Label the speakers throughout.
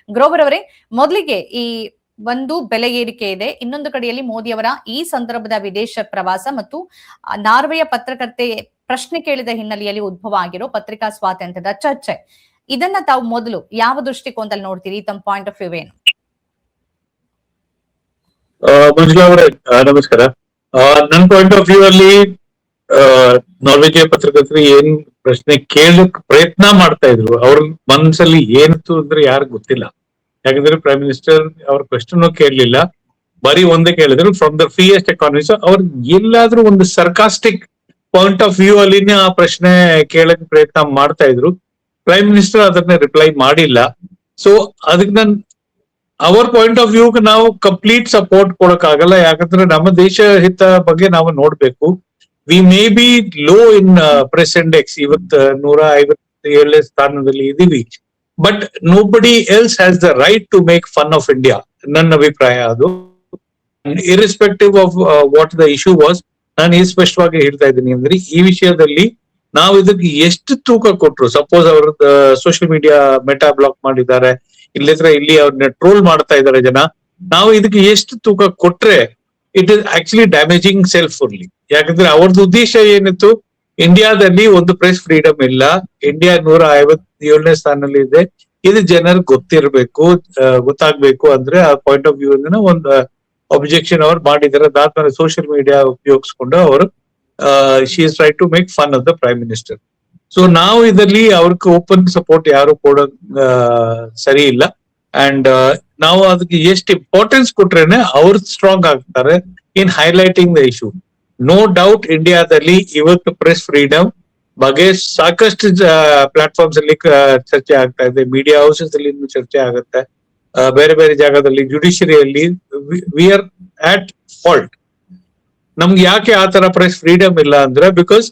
Speaker 1: Grower ಅವರೇ, ಮೊದಲಿಗೆ ಈ ಒಂದು ಬೆಲೆ ಏರಿಕೆ ಇದೆ, ಇನ್ನೊಂದು ಕಡೆಯಲ್ಲಿ ಮೋದಿಯವರ ಈ ಸಂದರ್ಭದ ವಿದೇಶ ಪ್ರವಾಸ ಮತ್ತು ನಾರ್ವೆಯ ಪತ್ರಕರ್ತೆ ಪ್ರಶ್ನೆ ಕೇಳಿದ ಹಿನ್ನೆಲೆಯಲ್ಲಿ ಉದ್ಭವ ಆಗಿರೋ ಪತ್ರಿಕಾ ಸ್ವಾತಂತ್ರ್ಯದ ಚರ್ಚೆ, ಇದನ್ನ ತಾವು ಮೊದಲು ಯಾವ ದೃಷ್ಟಿಕೋನದಲ್ಲಿ ನೋಡ್ತೀರಿ? ತಮ್ಮ ಪಾಯಿಂಟ್ ಆಫ್ ವ್ಯೂ ಏನು?
Speaker 2: ಮಂಜುಳಾ ಅವರೇ ನಮಸ್ಕಾರ. ನನ್ನ ಪಾಯಿಂಟ್ ಆಫ್ ವ್ಯೂ ಅಲ್ಲಿ ನಾರ್ವೆಜಿಯ ಪತ್ರಕರ್ತರು ಏನ್ ಪ್ರಶ್ನೆ ಕೇಳಕ್ ಪ್ರಯತ್ನ ಮಾಡ್ತಾ ಇದ್ರು, ಅವ್ರ ಮನಸ್ಸಲ್ಲಿ ಏನಿತ್ತು ಅಂದ್ರೆ ಯಾರು ಗೊತ್ತಿಲ್ಲ. ಯಾಕಂದ್ರೆ ಪ್ರೈಮ್ ಮಿನಿಸ್ಟರ್ ಅವ್ರ ಕ್ವಶನ್ ಕೇಳಲಿಲ್ಲ, ಬರೀ ಒಂದೇ ಕೇಳಿದ್ರು, from the freest economy. So ಅವ್ರು ಎಲ್ಲಾದ್ರೂ ಒಂದು ಸರ್ಕಾಸ್ಟಿಕ್ ಪಾಯಿಂಟ್ ಆಫ್ ವ್ಯೂ ಅಲ್ಲಿನೇ ಆ ಪ್ರಶ್ನೆ ಕೇಳಕ್ ಪ್ರಯತ್ನ ಮಾಡ್ತಾ ಇದ್ರು. ಪ್ರೈಮ್ ಮಿನಿಸ್ಟರ್ ಅದನ್ನ ರಿಪ್ಲೈ ಮಾಡಿಲ್ಲ. ಸೊ ಅದಕ್ಕೆ ನಾನು ಅವರ್ ಪಾಯಿಂಟ್ ಆಫ್ ವ್ಯೂ ನಾವು ಕಂಪ್ಲೀಟ್ ಸಪೋರ್ಟ್ ಕೊಡಕ್ ಆಗಲ್ಲ. ಯಾಕಂದ್ರೆ ನಮ್ಮ ದೇಶ ಹಿತ ಬಗ್ಗೆ ನಾವು ನೋಡ್ಬೇಕು. We may be low in press index, ಇವತ್ತು 157 ಸ್ಥಾನದಲ್ಲಿ ಇದೀವಿ. But nobody else has the right to make fun of India, ನನ್ನ ಅಭಿಪ್ರಾಯ ಅದು. Irrespective of what the issue was, ನಾನು ಈ ಸ್ಪಷ್ಟವಾಗಿ ಹೇಳ್ತಾ ಇದ್ದೀನಿ ಅಂದ್ರೆ ಈ ವಿಷಯದಲ್ಲಿ ನಾವು ಇದಕ್ಕೆ ಎಷ್ಟು ತೂಕ ಕೊಟ್ರು, ಸಪೋಸ್ ಅವ್ರದ್ದು ಸೋಷಿಯಲ್ ಮೀಡಿಯಾ ಮೆಟಾ ಬ್ಲಾಕ್ ಮಾಡಿದ್ದಾರೆ, ಇಲ್ಲಿ ಅವ್ರನ್ನ ಟ್ರೋಲ್ ಮಾಡ್ತಾ ಇದಾರೆ ಜನ, ನಾವು ಇದಕ್ಕೆ ಎಷ್ಟು ತೂಕ ಕೊಟ್ರೆ it is actually damaging self only. ಯಾಕಂದ್ರೆ ಅವ್ರದ್ದು ಉದ್ದೇಶ ಏನಿತ್ತು, ಇಂಡಿಯಾದಲ್ಲಿ ಒಂದು ಪ್ರೆಸ್ ಫ್ರೀಡಮ್ ಇಲ್ಲ, ಇಂಡಿಯಾ 157ನೇ ಸ್ಥಾನದಲ್ಲಿ ಇದೆ, ಇದು ಜನರಿಗೆ ಗೊತ್ತಿರಬೇಕು, ಗೊತ್ತಾಗ್ಬೇಕು ಅಂದ್ರೆ ಆ ಪಾಯಿಂಟ್ ಆಫ್ ವ್ಯೂ ಇಂದ ಒಂದು ಅಬ್ಜೆಕ್ಷನ್ ಅವ್ರು ಮಾಡಿದ್ದಾರೆ. ಅದಾದ್ಮೇಲೆ ಸೋಷಿಯಲ್ ಮೀಡಿಯಾ ಉಪಯೋಗಿಸ್ಕೊಂಡು ಅವರು she is try to make fun of the prime minister. So ನಾವು ಇದರಲ್ಲಿ ಅವ್ರಿಗೆ ಓಪನ್ ಸಪೋರ್ಟ್ ಯಾರು ಕೊಡೋದ್ ಸರಿ ಇಲ್ಲ. ಅಂಡ್ ನಾವು ಅದಕ್ಕೆ ಎಷ್ಟು ಇಂಪಾರ್ಟೆನ್ಸ್ ಕೊಟ್ರೇನೆ ಅವ್ರು ಸ್ಟ್ರಾಂಗ್ ಆಗ್ತಾರೆ in highlighting the issue. No doubt ಇಂಡಿಯಾದಲ್ಲಿ ಇವತ್ತು ಪ್ರೆಸ್ ಫ್ರೀಡಮ್ ಬಗ್ಗೆ ಸಾಕಷ್ಟು ಪ್ಲಾಟ್ಫಾರ್ಮ್ಸ್ ಅಲ್ಲಿ ಚರ್ಚೆ ಆಗ್ತಾ ಇದೆ, ಮೀಡಿಯಾ ಹೌಸಸ್ ಅಲ್ಲಿ ಚರ್ಚೆ ಆಗುತ್ತೆ, ಬೇರೆ ಬೇರೆ ಜಾಗದಲ್ಲಿ, ಜುಡಿಷಿಯರಿಯಲ್ಲಿ ವಿ ಆರ್ ಆಟ್ ಫಾಲ್ಟ್. ನಮ್ಗೆ ಯಾಕೆ ಆ ತರ ಪ್ರೆಸ್ ಫ್ರೀಡಮ್ ಇಲ್ಲ ಅಂದ್ರೆ ಬಿಕಾಸ್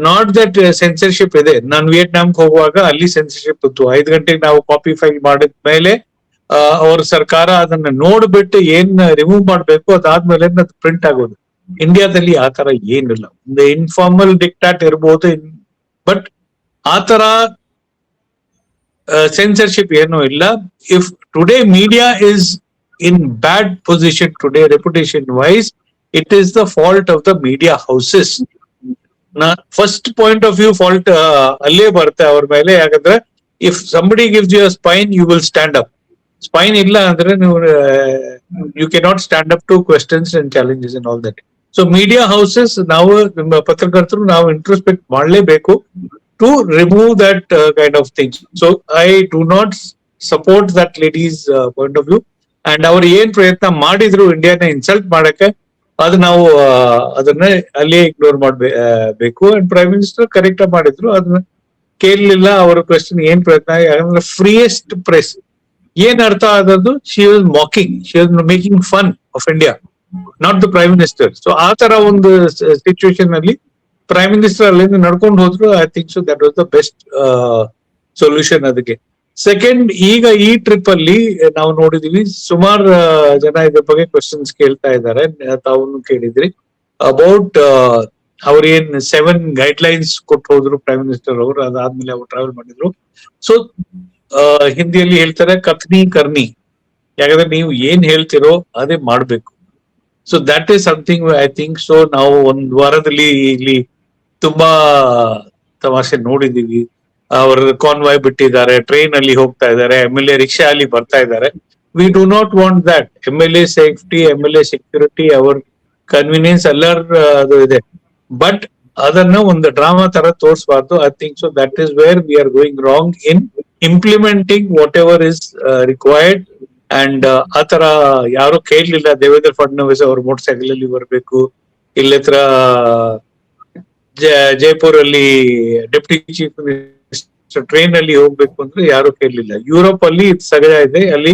Speaker 2: ನಾಟ್ ದಟ್ ಸೆನ್ಸರ್ಶಿಪ್ ಇದೆ. ನಾನು ವಿಯೆಟ್ನಾಂಗೆ ಹೋಗುವಾಗ ಅಲ್ಲಿ ಸೆನ್ಸರ್ಶಿಪ್ ಇತ್ತು. 5 ಗಂಟೆಗೆ ನಾವು ಕಾಪಿ ಫೈಲ್ ಮಾಡಿದ್ಮೇಲೆ ಅವ್ರ ಸರ್ಕಾರ ಅದನ್ನ ನೋಡ್ಬಿಟ್ಟು ಏನ್ ರಿಮೂವ್ ಮಾಡ್ಬೇಕು ಅದಾದ್ಮೇಲೆ ಅದು ಪ್ರಿಂಟ್ ಆಗೋದು. ಇಂಡಿಯಾದಲ್ಲಿ ಆ ತರ ಏನಿಲ್ಲ. ಒಂದು ಇನ್ಫಾರ್ಮಲ್ ಡಿಕ್ಟಾಟ್ ಇರ್ಬೋದು, ಬಟ್ ಆ ತರ ಸೆನ್ಸರ್ಶಿಪ್ ಏನೂ ಇಲ್ಲ. If today media is in bad position today reputation wise, it is the fault of the media houses. First point of view fault ಅಲ್ಲೇ ಬರುತ್ತೆ ಅವ್ರ ಮೇಲೆ. ಯಾಕಂದ್ರೆ if somebody gives you spine, you will stand up. Spine ಇಲ್ಲ ಅಂದ್ರೆ ನೀವು you cannot stand up to questions and challenges and all that. So media houses, ನಾವು ಪತ್ರಕರ್ತರು ನಾವು ಇಂಟ್ರೋಸ್ಪೆಕ್ಟ್ ಮಾಡಲೇಬೇಕು to remove that kind of things. So I do not support that ladies point of view. And ಅವ್ರು ಏನ್ ಪ್ರಯತ್ನ ಮಾಡಿದ್ರು ಇಂಡಿಯಾನ insult ಮಾಡಕ್ಕೆ, ಅದು ನಾವು ಅದನ್ನ ಅಲ್ಲೇ ಇಗ್ನೋರ್ ಮಾಡ್ಬೇಕು. ಅಂಡ್ ಪ್ರೈಮ್ ಮಿನಿಸ್ಟರ್ ಕರೆಕ್ಟ್ ಮಾಡಿದ್ರು, ಅದನ್ನ ಕೇಳಲಿಲ್ಲ. ಅವರ ಕ್ವೆಶ್ಚನ್ ಏನ್ ಪ್ರಯತ್ನ, ಯಾಕಂದ್ರೆ ಫ್ರೀಯೆಸ್ಟ್ ಪ್ರೆಸ್ ಏನ್ ಅರ್ಥ ಆದದ್ದು, she was mocking, she was making fun of India, not the prime minister. So ಆ ತರ ಒಂದು ಸಿಚುವೇಶನ್ ಅಲ್ಲಿ ಪ್ರೈಮ್ ಮಿನಿಸ್ಟರ್ ಅಲ್ಲಿಂದ ನಡ್ಕೊಂಡು ಹೋದ್ರು. I think so that was the best solution ಅದಕ್ಕೆ. ಸೆಕೆಂಡ್, ಈಗ ಈ ಟ್ರಿಪ್ ಅಲ್ಲಿ ನಾವು ನೋಡಿದೀವಿ ಸುಮಾರು ಜನ ಇದ್ರ ಬಗ್ಗೆ ಕ್ವಶನ್ಸ್ ಕೇಳ್ತಾ ಇದ್ದಾರೆ, ತಾವು ಕೇಳಿದ್ರಿ ಅಬೌಟ್ ಅವ್ರೇನ್ 7 ಗೈಡ್ಲೈನ್ಸ್ ಕೊಟ್ಟು ಹೋದ್ರು ಪ್ರೈಮ್ ಮಿನಿಸ್ಟರ್ ಅವರು. ಅದಾದ್ಮೇಲೆ ಅವ್ರು ಟ್ರಾವೆಲ್ ಮಾಡಿದ್ರು. ಸೊ ಹಿಂದಿಯಲ್ಲಿ ಹೇಳ್ತಾರೆ ಕಥ್ನಿ ಕರ್ನಿ, ಯಾಕಂದ್ರೆ ನೀವು ಏನ್ ಹೇಳ್ತಿರೋ ಅದೇ ಮಾಡ್ಬೇಕು. So that is something I think so. ನಾವು ಒಂದ್ ವಾರದಲ್ಲಿ ಇಲ್ಲಿ ತುಂಬಾ ತಮಾಷೆ ನೋಡಿದೀವಿ. ಅವ್ರ ಕಾನ್ವಾಯ್ ಬಿಟ್ಟಿದ್ದಾರೆ, ಟ್ರೈನ್ ಅಲ್ಲಿ ಹೋಗ್ತಾ ಇದ್ದಾರೆ, MLA ರಿಕ್ಷಾ ಅಲ್ಲಿ ಬರ್ತಾ ಇದ್ದಾರೆ. We do not want that. MLA safety, MLA security, ಅವರ್ ಕನ್ವೀನಿಯನ್ಸ್ ಎಲ್ಲರ ಅದು ಇದೆ. ಬಟ್ ಅದನ್ನ ಒಂದು ಡ್ರಾಮಾ ತರ ತೋರಿಸಬಾರ್ದು. I think so that is where we are going wrong in implementing whatever is required. And ಆ ತರ ಯಾರು ಕೇಳಲಿಲ್ಲ. ದೇವೇಂದ್ರ ಫಡ್ನವೀಸ್ ಅವ್ರ ಮೋಟರ್ ಸೈಕಲ್ ಅಲ್ಲಿ ಬರ್ಬೇಕು, ಇಲ್ಲತ್ರ ಜೈಪುರ್ ಅಲ್ಲಿ ಡೆಪ್ಟಿ ಚೀಫ್ ಮಿನಿಸ್ಟರ್ ಟ್ರೈನ್ ಅಲ್ಲಿ ಹೋಗ್ಬೇಕು ಅಂದ್ರೆ ಯಾರು ಕೇಳಲಿಲ್ಲ. ಯುರೋಪ್ ಅಲ್ಲಿ ಸಗಜ ಇದೆ, ಅಲ್ಲಿ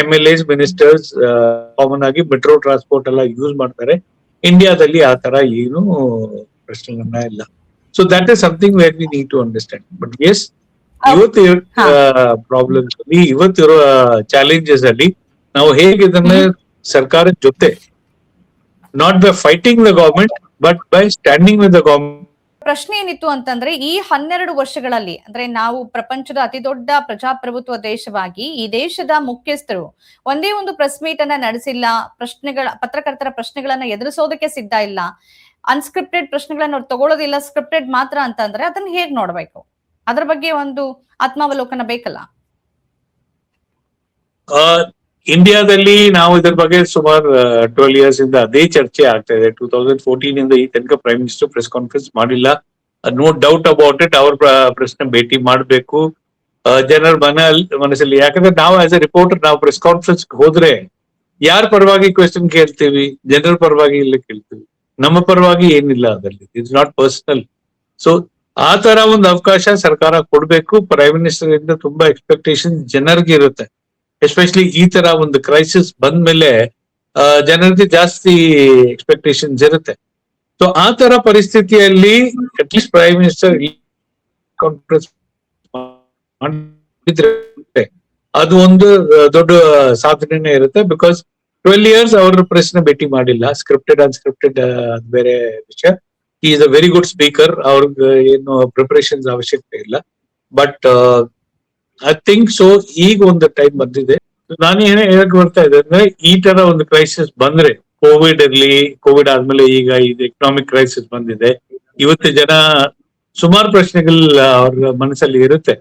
Speaker 2: MLAs ಮಿನಿಸ್ಟರ್ಸ್ ಕಾಮನ್ ಆಗಿ ಮೆಟ್ರೋ ಟ್ರಾನ್ಸ್ಪೋರ್ಟ್ ಎಲ್ಲ ಯೂಸ್ ಮಾಡ್ತಾರೆ. ಇಂಡಿಯಾದಲ್ಲಿ ಆ ತರ ಏನು ಪ್ರಶ್ನೆಗಳನ್ನ ಇಲ್ಲ. So that is something where we need to understand. But yes, ಇವತ್ತಿರೋ ಪ್ರಾಬ್ಲಮ್ಸ್ ಅಲ್ಲಿ, ಇವತ್ತಿರೋ ಚಾಲೆಂಜಸ್ ಅಲ್ಲಿ ನಾವು ಹೇಗೆ ಇದನ್ನ ಸರ್ಕಾರದ ಜೊತೆ, not by fighting the government but by standing with the government,
Speaker 1: ಪ್ರಶ್ನೆ ಏನಿತ್ತು ಅಂತಂದ್ರೆ, ಈ 12 ವರ್ಷಗಳಲ್ಲಿ ಅಂದ್ರೆ ನಾವು ಪ್ರಪಂಚದ ಅತಿ ದೊಡ್ಡ ಪ್ರಜಾಪ್ರಭುತ್ವ ದೇಶವಾಗಿ ಈ ದೇಶದ ಮುಖ್ಯಸ್ಥರು ಒಂದೇ ಒಂದು ಪ್ರೆಸ್ ಮೀಟ್ ಅನ್ನ ನಡೆಸಿಲ್ಲ, ಪತ್ರಕರ್ತರ ಪ್ರಶ್ನೆಗಳನ್ನ ಎದುರಿಸೋದಕ್ಕೆ ಸಿದ್ಧ ಇಲ್ಲ, ಅನ್ಸ್ಕ್ರಿಪ್ಟೆಡ್ ಪ್ರಶ್ನೆಗಳನ್ನ ಅವ್ರು ತಗೊಳ್ಳೋದಿಲ್ಲ, ಸ್ಕ್ರಿಪ್ಟೆಡ್ ಮಾತ್ರ ಅಂತಂದ್ರೆ ಅದನ್ನ ಹೇಗ್ ನೋಡ್ಬೇಕು? ಅದ್ರ ಬಗ್ಗೆ ಒಂದು ಆತ್ಮಾವಲೋಕನ ಬೇಕಲ್ಲ.
Speaker 2: ಇಂಡಿಯಾದಲ್ಲಿ ನಾವು ಇದ್ರ ಬಗ್ಗೆ ಸುಮಾರು 12 ಇಯರ್ಸ್ ಇಂದ ಅದೇ ಚರ್ಚೆ ಆಗ್ತಾ ಇದೆ. 2014 ಇಂದ ಈ ತನಕ ಪ್ರೈಮ್ ಮಿನಿಸ್ಟರ್ ಪ್ರೆಸ್ ಕಾನ್ಫರೆನ್ಸ್ ಮಾಡಿಲ್ಲ. No doubt about it. ಅವ್ರ ಪ್ರಶ್ನೆ ಭೇಟಿ ಮಾಡಬೇಕು ಜನರ ಮನಸ್ಸಲ್ಲಿ. ಯಾಕಂದ್ರೆ ನಾವು ಆಸ್ ಎ ರಿಪೋರ್ಟರ್ ನಾವು ಪ್ರೆಸ್ ಕಾನ್ಫರೆನ್ಸ್ ಹೋದ್ರೆ ಯಾರ ಪರವಾಗಿ ಕ್ವೆಶ್ಚನ್ ಕೇಳ್ತೀವಿ? ಜನರ ಪರವಾಗಿ ಇಲ್ಲ ಕೇಳ್ತೀವಿ. ನಮ್ಮ ಪರವಾಗಿ ಏನಿಲ್ಲ ಅದರಲ್ಲಿ. It's not personal. ಸೊ ಆ ತರ ಒಂದು ಅವಕಾಶ ಸರ್ಕಾರ ಕೊಡ್ಬೇಕು. ಪ್ರೈಮ್ ಮಿನಿಸ್ಟರ್ ಇಂದ ತುಂಬಾ ಎಕ್ಸ್ಪೆಕ್ಟೇಷನ್ ಜನರಿಗೆ ಇರುತ್ತೆ. ಎಸ್ಪೆಷಲಿ ಈ ತರ ಒಂದು ಕ್ರೈಸಿಸ್ ಬಂದ್ಮೇಲೆ ಜನರಿಗೆ ಜಾಸ್ತಿ ಎಕ್ಸ್ಪೆಕ್ಟೇಷನ್ಸ್ ಇರುತ್ತೆ. ಸೊ ಆ ತರ ಪರಿಸ್ಥಿತಿಯಲ್ಲಿ ಅಟ್ಲೀಸ್ಟ್ ಪ್ರೈಮ್ ಮಿನಿಸ್ಟರ್ ಕಾನ್ಫರೆನ್ಸ್ ಅದು ಒಂದು ದೊಡ್ಡ ಸಾಧನೆನೇ ಇರುತ್ತೆ. ಬಿಕಾಸ್ 12 ಇಯರ್ಸ್ ಅವ್ರ ಪ್ರಶ್ನೆ ಭೇಟಿ ಮಾಡಿಲ್ಲ. ಸ್ಕ್ರಿಪ್ಟೆಡ್ ಅನ್ಸ್ಕ್ರಿಪ್ಟೆಡ್ ಬೇರೆ ವಿಷಯ. Is a very good speaker. ಅವ್ರಿಗೆ ಏನು ಪ್ರಿಪರೇಷನ್ಸ್ ಅವಶ್ಯಕತೆ ಇಲ್ಲ. ಬಟ್ ಐ ಥಿಂಕ್ ಸೊ ಈಗ ಒಂದು ಟೈಮ್ ಬಂದಿದೆ. ನಾನು ಏನೇ ಹೇಳಕ್ ಬರ್ತಾ ಇದ್ದೆ ಅಂದ್ರೆ, ಈ ತರ ಒಂದು ಕ್ರೈಸಿಸ್ ಬಂದ್ರೆ, ಕೋವಿಡ್ ಆದ್ಮೇಲೆ ಈಗ ಇದು ಎಕನಾಮಿಕ್ ಕ್ರೈಸಿಸ್ ಬಂದಿದೆ. ಇವತ್ತು ಜನ ಸುಮಾರು ಪ್ರಶ್ನೆಗಳು ಅವ್ರ ಮನಸ್ಸಲ್ಲಿ ಇರುತ್ತೆ.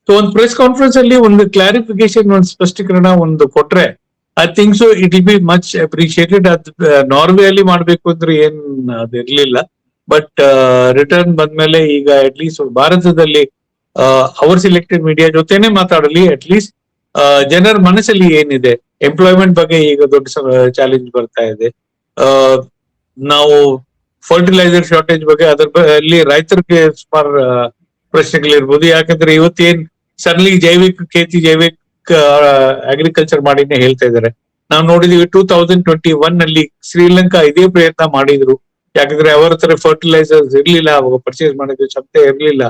Speaker 2: ಸೊ ಒಂದು ಪ್ರೆಸ್ ಕಾನ್ಫರೆನ್ಸ್ ಅಲ್ಲಿ ಒಂದು ಕ್ಲಾರಿಫಿಕೇಶನ್, ಒಂದು ಸ್ಪಷ್ಟೀಕರಣ ಒಂದು ಕೊಟ್ರೆ I think so it will be much appreciated. ಅದು ನಾರ್ವೆ ಅಲ್ಲಿ ಮಾಡ್ಬೇಕು ಅಂದ್ರೆ ಏನ್ ಅದು ಇರ್ಲಿಲ್ಲ. ಬಟ್ ರಿಟರ್ನ್ ಬಂದ್ಮೇಲೆ ಈಗ ಅಟ್ಲೀಸ್ಟ್ ಭಾರತದಲ್ಲಿ ಅವರ್ ಸಿಲೆಕ್ಟೆಡ್ ಮೀಡಿಯಾ ಜೊತೆನೆ ಮಾತಾಡಲಿ. ಅಟ್ಲೀಸ್ಟ್ ಜನರ ಮನಸ್ಸಲ್ಲಿ ಏನಿದೆ, ಎಂಪ್ಲಾಯ್ಮೆಂಟ್ ಬಗ್ಗೆ ಈಗ ದೊಡ್ಡ ಚಾಲೆಂಜ್ ಬರ್ತಾ ಇದೆ. ನಾವು ಫರ್ಟಿಲೈಸರ್ ಶಾರ್ಟೇಜ್ ಬಗ್ಗೆ ಅಲ್ಲಿ ರೈತರಿಗೆ ಸುಮಾರು ಪ್ರಶ್ನೆಗಳಿರ್ಬೋದು. ಯಾಕಂದ್ರೆ ಇವತ್ತೇನ್ ಸಡನ್ಲಿ ಜೈವಿಕ ಖೇತಿ, ಜೈವಿಕ ಅಗ್ರಿಕಲ್ಚರ್ ಮಾಡಿನೇ ಹೇಳ್ತಾ ಇದಾರೆ. ನಾವು ನೋಡಿದೀವಿ 2021 ನಲ್ಲಿ ಶ್ರೀಲಂಕಾ ಇದೇ ಪ್ರಯತ್ನ ಮಾಡಿದ್ರು. ಯಾಕಂದ್ರೆ ಅವರ ಹತ್ರ ಫರ್ಟಿಲೈಸರ್ಸ್ ಇರ್ಲಿಲ್ಲ, ಅವಾಗ ಪರ್ಚೇಸ್ ಮಾಡೋದು ಶಕ್ತಿ ಇರ್ಲಿಲ್ಲ.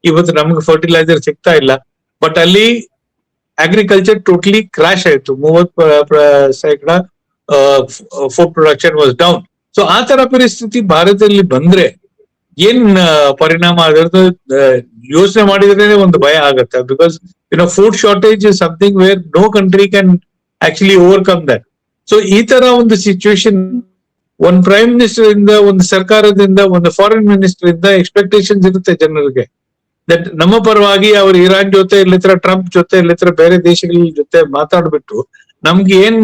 Speaker 2: ಇವತ್ತು ನಮ್ಗೆ ಫರ್ಟಿಲೈಸರ್ ಸಿಗ್ತಾ ಇಲ್ಲ. ಬಟ್ ಅಲ್ಲಿ ಅಗ್ರಿಕಲ್ಚರ್ ಟೋಟಲಿ ಕ್ರಾಶ್ ಆಯ್ತು. 30% food production was down. So ಆ ತರ ಪರಿಸ್ಥಿತಿ ಭಾರತದಲ್ಲಿ ಬಂದ್ರೆ ಏನ್ ಪರಿಣಾಮ ಅದರದ್ದು ಯೋಚನೆ ಮಾಡಿದ್ರೆ ಒಂದು ಭಯ ಆಗತ್ತೆ. Because food shortage is something where no country can actually overcome that. So ಈ ತರ ಒಂದು ಸಿಚುವೇಶನ್ ಒಂದು ಪ್ರೈಮ್ ಮಿನಿಸ್ಟರ್ ಇಂದ, ಒಂದು ಸರ್ಕಾರದಿಂದ, ಒಂದು ಫಾರಿನ್ ಮಿನಿಸ್ಟರ್ ಇಂದ ಎಕ್ಸ್ಪೆಕ್ಟೇಷನ್ಸ್ ಇರುತ್ತೆ ಜನರಿಗೆ. ದಟ್ ನಮ್ಮ ಪರವಾಗಿ ಅವ್ರು ಇರಾನ್ ಜೊತೆ ಇಲ್ಲಿತ್ರ ಟ್ರಂಪ್ ಜೊತೆ ಇಲ್ಲಿತ್ರ ಬೇರೆ ದೇಶಗಳ ಜೊತೆ ಮಾತಾಡ್ಬಿಟ್ಟು ನಮ್ಗೆ ಏನ್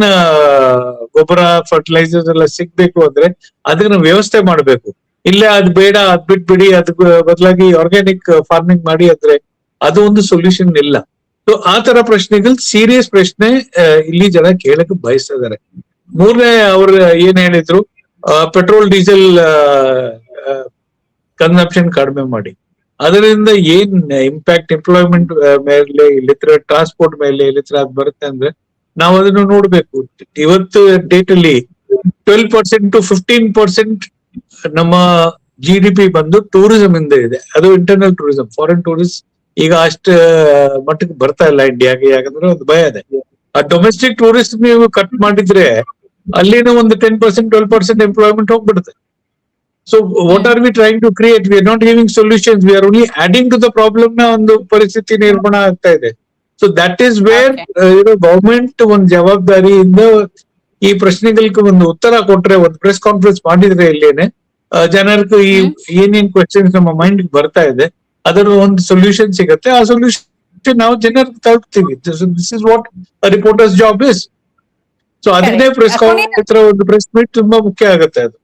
Speaker 2: ಗೊಬ್ಬರ ಫರ್ಟಿಲೈಸರ್ಸ್ ಎಲ್ಲ ಸಿಗ್ಬೇಕು ಅಂದ್ರೆ ಅದನ್ನ ವ್ಯವಸ್ಥೆ ಮಾಡ್ಬೇಕು. ಇಲ್ಲೇ ಅದ್ ಬೇಡ, ಅದ್ ಬಿಟ್ಬಿಡಿ, ಅದಕ್ಕೆ ಬದಲಾಗಿ ಆರ್ಗ್ಯಾನಿಕ್ ಫಾರ್ಮಿಂಗ್ ಮಾಡಿ ಅಂದ್ರೆ ಅದು ಒಂದು ಸೊಲ್ಯೂಷನ್ ಇಲ್ಲ. ಸೊ ಆ ತರ ಪ್ರಶ್ನೆಗಳು ಸೀರಿಯಸ್ ಪ್ರಶ್ನೆ ಇಲ್ಲಿ ಜನ ಕೇಳಕ್ ಬಯಸ್ತಾ ಇದಾರೆ. ಮೂರನೇ ಅವ್ರು ಏನ್ ಹೇಳಿದ್ರು, ಪೆಟ್ರೋಲ್ ಡೀಸೆಲ್ ಕನ್ಸಂಪ್ಷನ್ ಕಡಿಮೆ ಮಾಡಿ. ಅದರಿಂದ ಏನ್ ಇಂಪ್ಯಾಕ್ಟ್ ಎಂಪ್ಲಾಯ್ಮೆಂಟ್ ಮೇಲೆ, ಇಲ್ಲಿತ್ರ ಟ್ರಾನ್ಸ್ಪೋರ್ಟ್ ಮೇಲೆ, ಇಲ್ಲಿತ್ರ ಅದ್ ಬರುತ್ತೆ ಅಂದ್ರೆ ನಾವು ಅದನ್ನು ನೋಡ್ಬೇಕು. ಇವತ್ತು ಡೇಟ್ ಅಲ್ಲಿ 12% to 15% ನಮ್ಮ GDP ಬಂದು ಟೂರಿಸಂ ಇಂದ ಇದೆ. ಅದು ಇಂಟರ್ನಲ್ ಟೂರಿಸಂ. ಫಾರಿನ್ ಟೂರಿಸ್ಟ್ ಈಗ ಅಷ್ಟ ಮಟ್ಟಕ್ಕೆ ಬರ್ತಾ ಇಲ್ಲ ಇಂಡಿಯಾಗೆ. ಯಾಕಂದ್ರೆ ಒಂದು ಭಯ ಇದೆ. ಆ ಡೊಮೆಸ್ಟಿಕ್ ಟೂರಿಸ್ಟ್ ನೀವು ಕಟ್ ಮಾಡಿದ್ರೆ ಅಲ್ಲಿನ ಒಂದು 10% 12% ಎಂಪ್ಲಾಯ್ಮೆಂಟ್ ಹೋಗ್ಬಿಡುತ್ತೆ. So what are we trying to create? We are not giving solutions. We are only adding to the problem ನ ಒಂದು ಪರಿಸ್ಥಿತಿ ನಿರ್ಮಾಣ ಆಗ್ತಾ ಇದೆ. So that is where government ಒಂದು ಜವಾಬ್ದಾರಿಯಿಂದ ಈ ಪ್ರಶ್ನೆಗಳಿಗೆ ಒಂದು ಉತ್ತರ ಕೊಟ್ರೆ, ಒಂದು ಪ್ರೆಸ್ ಕಾನ್ಫರೆನ್ಸ್ ಮಾಡಿದ್ರೆ ಇಲ್ಲೇನೆ ಜನರಿಗೆ ಈ ಏನೇನ್ ಕ್ವೆಶ್ಚನ್ಸ್ ನಮ್ಮ ಮೈಂಡ್ ಬರ್ತಾ ಇದೆ ಅದರ ಒಂದು ಸೊಲ್ಯೂಷನ್ ಸಿಗತ್ತೆ. ಆ ಸೊಲ್ಯೂಷನ್ ನಾವು ಜನರಿಗೆ ತಲುಪ್ತೀವಿ. This is what reporters job is. So ಅದನ್ನೇ ಪ್ರೆಸ್ ಕಾನ್ಫರೆನ್ಸ್ ಒಂದು ಪ್ರೆಸ್ ಮೀಟ್ ತುಂಬಾ ಮುಖ್ಯ ಆಗುತ್ತೆ ಅದು.